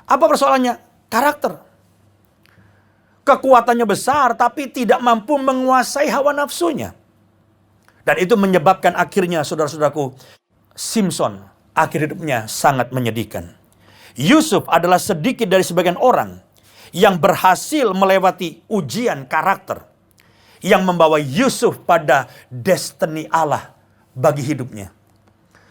[SPEAKER 3] Apa persoalannya? Karakter. Kekuatannya besar tapi tidak mampu menguasai hawa nafsunya. Dan itu menyebabkan akhirnya saudara-saudaraku, Simson akhir hidupnya sangat menyedihkan. Yusuf adalah sedikit dari sebagian orang yang berhasil melewati ujian karakter. Yang membawa Yusuf pada destiny Allah bagi hidupnya.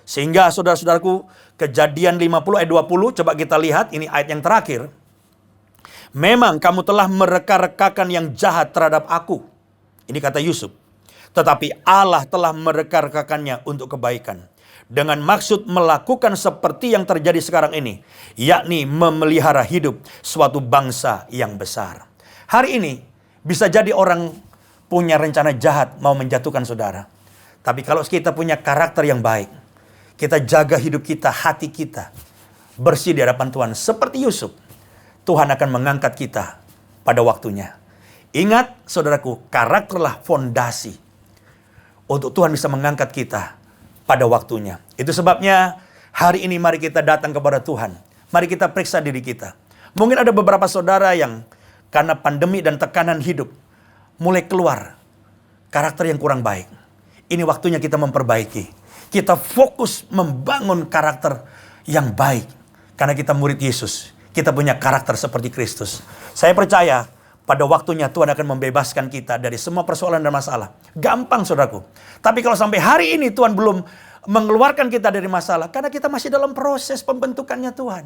[SPEAKER 3] Sehingga saudara-saudaraku, Kejadian 50 ayat 20, coba kita lihat, ini ayat yang terakhir. Memang kamu telah mereka-rekakan yang jahat terhadap aku. Ini kata Yusuf. Tetapi Allah telah mereka-rekakannya untuk kebaikan. Dengan maksud melakukan seperti yang terjadi sekarang ini. Yakni memelihara hidup suatu bangsa yang besar. Hari ini bisa jadi orang punya rencana jahat mau menjatuhkan saudara. Tapi kalau kita punya karakter yang baik. Kita jaga hidup kita, hati kita. Bersih di hadapan Tuhan seperti Yusuf. Tuhan akan mengangkat kita pada waktunya. Ingat saudaraku, karakterlah fondasi untuk Tuhan bisa mengangkat kita pada waktunya. Itu sebabnya hari ini mari kita datang kepada Tuhan. Mari kita periksa diri kita. Mungkin ada beberapa saudara yang karena pandemi dan tekanan hidup mulai keluar karakter yang kurang baik. Ini waktunya kita memperbaiki. Kita fokus membangun karakter yang baik. Karena kita murid Yesus. Kita punya karakter seperti Kristus. Saya percaya pada waktunya Tuhan akan membebaskan kita dari semua persoalan dan masalah. Gampang saudaraku. Tapi kalau sampai hari ini Tuhan belum mengeluarkan kita dari masalah? Karena kita masih dalam proses pembentukannya Tuhan.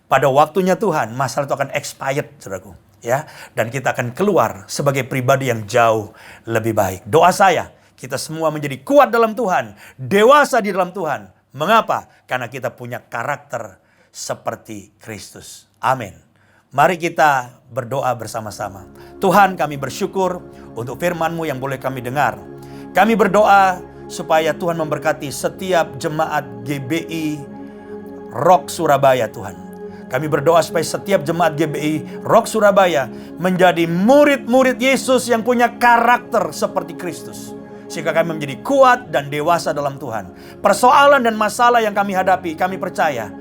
[SPEAKER 3] Pada waktunya Tuhan, masalah itu akan expired, saudaraku. Ya, dan kita akan keluar sebagai pribadi yang jauh lebih baik. Doa saya, kita semua menjadi kuat dalam Tuhan, dewasa di dalam Tuhan. Mengapa? Karena kita punya karakter seperti Kristus. Amin. Mari kita berdoa bersama-sama. Tuhan, kami bersyukur untuk firman-Mu yang boleh kami dengar. Kami berdoa supaya Tuhan memberkati setiap jemaat GBI Rock Surabaya, Tuhan. Kami berdoa supaya setiap jemaat GBI Rock Surabaya menjadi murid-murid Yesus yang punya karakter seperti Kristus. Sehingga kami menjadi kuat dan dewasa dalam Tuhan. Persoalan dan masalah yang kami hadapi, kami percaya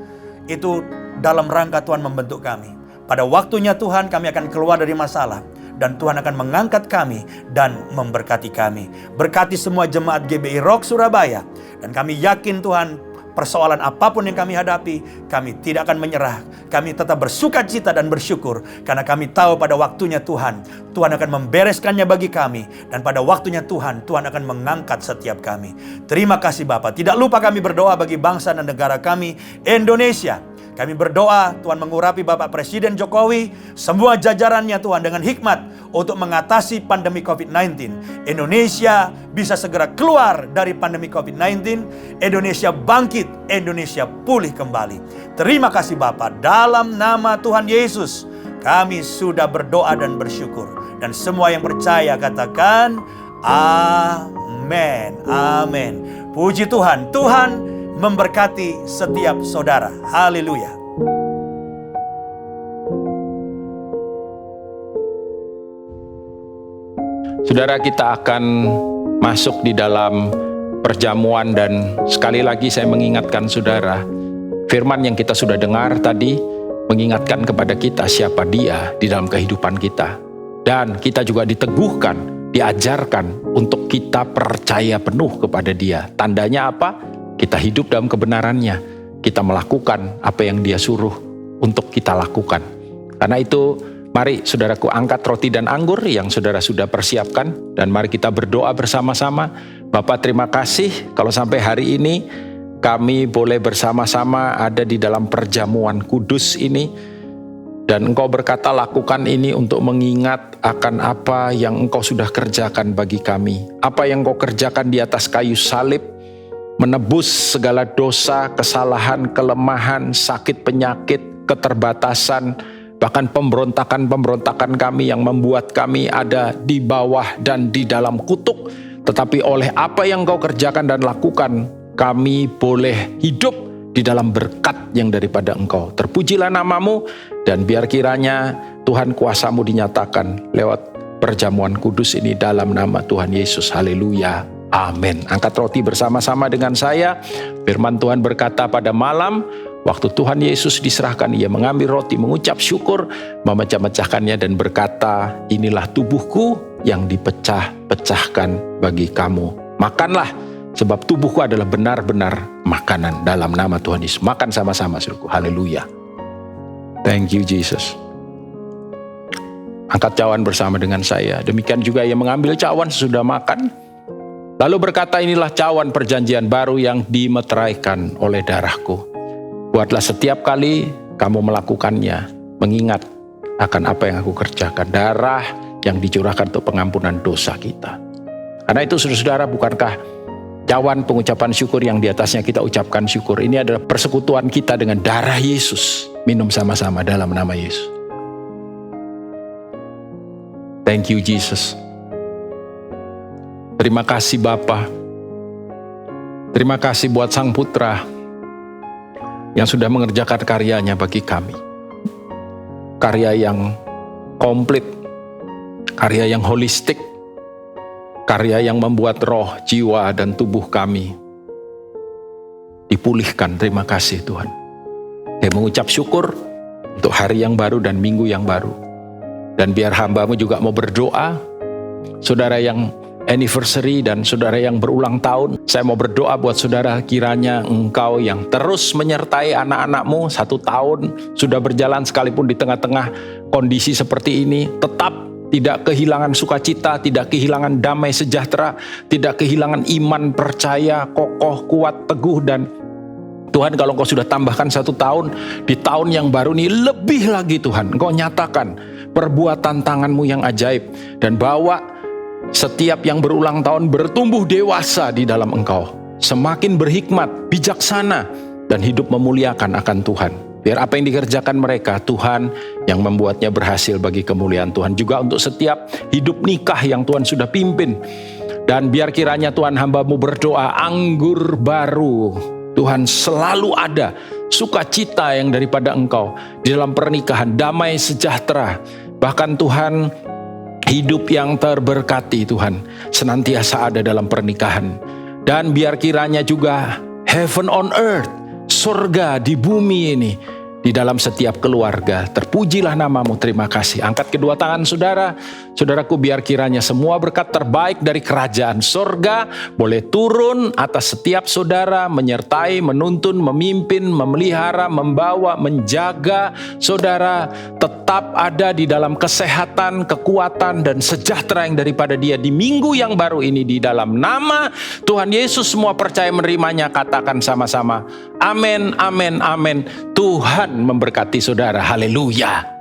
[SPEAKER 3] itu dalam rangka Tuhan membentuk kami. Pada waktunya Tuhan, kami akan keluar dari masalah. Dan Tuhan akan mengangkat kami dan memberkati kami. Berkati semua jemaat GBI Rock Surabaya. Dan kami yakin Tuhan, persoalan apapun yang kami hadapi, kami tidak akan menyerah. Kami tetap bersukacita dan bersyukur. Karena kami tahu pada waktunya Tuhan akan membereskannya bagi kami. Dan pada waktunya Tuhan akan mengangkat setiap kami. Terima kasih Bapa. Tidak lupa kami berdoa bagi bangsa dan negara kami, Indonesia. Kami berdoa Tuhan mengurapi Bapak Presiden Jokowi, semua jajarannya Tuhan dengan hikmat untuk mengatasi pandemi COVID-19. Indonesia bisa segera keluar dari pandemi COVID-19. Indonesia bangkit, Indonesia pulih kembali. Terima kasih Bapak, dalam nama Tuhan Yesus kami sudah berdoa dan bersyukur. Dan semua yang percaya katakan amin, amin. Puji Tuhan, Tuhan memberkati setiap saudara. Haleluya.
[SPEAKER 4] Saudara, kita akan masuk di dalam perjamuan dan sekali lagi saya mengingatkan saudara, firman yang kita sudah dengar tadi mengingatkan kepada kita siapa Dia di dalam kehidupan kita. Dan kita juga diteguhkan, diajarkan untuk kita percaya penuh kepada Dia. Tandanya apa? Kita hidup dalam kebenarannya. Kita melakukan apa yang Dia suruh untuk kita lakukan. Karena itu, mari saudaraku angkat roti dan anggur yang saudara sudah persiapkan. Dan mari kita berdoa bersama-sama. Bapak, terima kasih kalau sampai hari ini kami boleh bersama-sama ada di dalam perjamuan kudus ini. Dan Engkau berkata lakukan ini untuk mengingat akan apa yang Engkau sudah kerjakan bagi kami. Apa yang Engkau kerjakan di atas kayu salib, menebus segala dosa, kesalahan, kelemahan, sakit, penyakit, keterbatasan, bahkan pemberontakan-pemberontakan kami yang membuat kami ada di bawah dan di dalam kutuk. Tetapi oleh apa yang Engkau kerjakan dan lakukan, kami boleh hidup di dalam berkat yang daripada Engkau. Terpujilah nama-Mu, dan biar kiranya Tuhan kuasa-Mu dinyatakan lewat perjamuan kudus ini dalam nama Tuhan Yesus. Haleluya. Amin. Angkat roti bersama-sama dengan saya. Firman Tuhan berkata pada malam, waktu Tuhan Yesus diserahkan, Ia mengambil roti, mengucap syukur, memecah-mecahkannya dan berkata, inilah tubuhku yang dipecah-pecahkan bagi kamu. Makanlah, sebab tubuhku adalah benar-benar makanan. Dalam nama Tuhan Yesus. Makan sama-sama, saudaraku. Haleluya. Thank you, Jesus. Angkat cawan bersama dengan saya. Demikian juga Ia mengambil cawan sesudah makan, lalu berkata, inilah cawan perjanjian baru yang dimeteraikan oleh darahku. Buatlah setiap kali kamu melakukannya, mengingat akan apa yang aku kerjakan. Darah yang dicurahkan untuk pengampunan dosa kita. Karena itu saudara-saudara, bukankah cawan pengucapan syukur yang di atasnya kita ucapkan syukur, ini adalah persekutuan kita dengan darah Yesus. Minum sama-sama dalam nama Yesus. Thank you, Jesus. Terima kasih Bapa. Terima kasih buat Sang Putra yang sudah mengerjakan karyanya bagi kami. Karya yang komplit, karya yang holistik, karya yang membuat roh, jiwa, dan tubuh kami dipulihkan. Terima kasih Tuhan. Saya mengucap syukur untuk hari yang baru dan minggu yang baru. Dan biar hamba-Mu juga mau berdoa, saudara yang anniversary dan saudara yang berulang tahun, saya mau berdoa buat saudara, kiranya Engkau yang terus menyertai anak-anak-Mu 1 tahun sudah berjalan, sekalipun di tengah-tengah kondisi seperti ini, tetap tidak kehilangan sukacita, tidak kehilangan damai sejahtera, tidak kehilangan iman, percaya, kokoh, kuat, teguh. Dan Tuhan, kalau Engkau sudah tambahkan 1 tahun, di tahun yang baru ini lebih lagi Tuhan, Engkau nyatakan perbuatan tangan-Mu yang ajaib, dan bawa setiap yang berulang tahun bertumbuh dewasa di dalam Engkau, semakin berhikmat, bijaksana, dan hidup memuliakan akan Tuhan. Biar apa yang dikerjakan mereka, Tuhan yang membuatnya berhasil bagi kemuliaan Tuhan. Juga untuk setiap hidup nikah yang Tuhan sudah pimpin. Dan biar kiranya Tuhan, hamba-Mu berdoa, anggur baru Tuhan selalu ada, sukacita yang daripada Engkau di dalam pernikahan, damai sejahtera. Bahkan Tuhan, hidup yang terberkati Tuhan senantiasa ada dalam pernikahan. Dan biar kiranya juga heaven on earth, surga di bumi ini, di dalam setiap keluarga. Terpujilah nama-Mu, terima kasih. Angkat kedua tangan saudara. Saudaraku, biar kiranya semua berkat terbaik dari kerajaan surga boleh turun atas setiap saudara, menyertai, menuntun, memimpin, memelihara, membawa, menjaga saudara tetap ada di dalam kesehatan, kekuatan, dan sejahtera yang daripada Dia di minggu yang baru ini. Di dalam nama Tuhan Yesus semua percaya menerimanya, katakan sama-sama, amin, amin, amin. Tuhan memberkati saudara. Haleluya.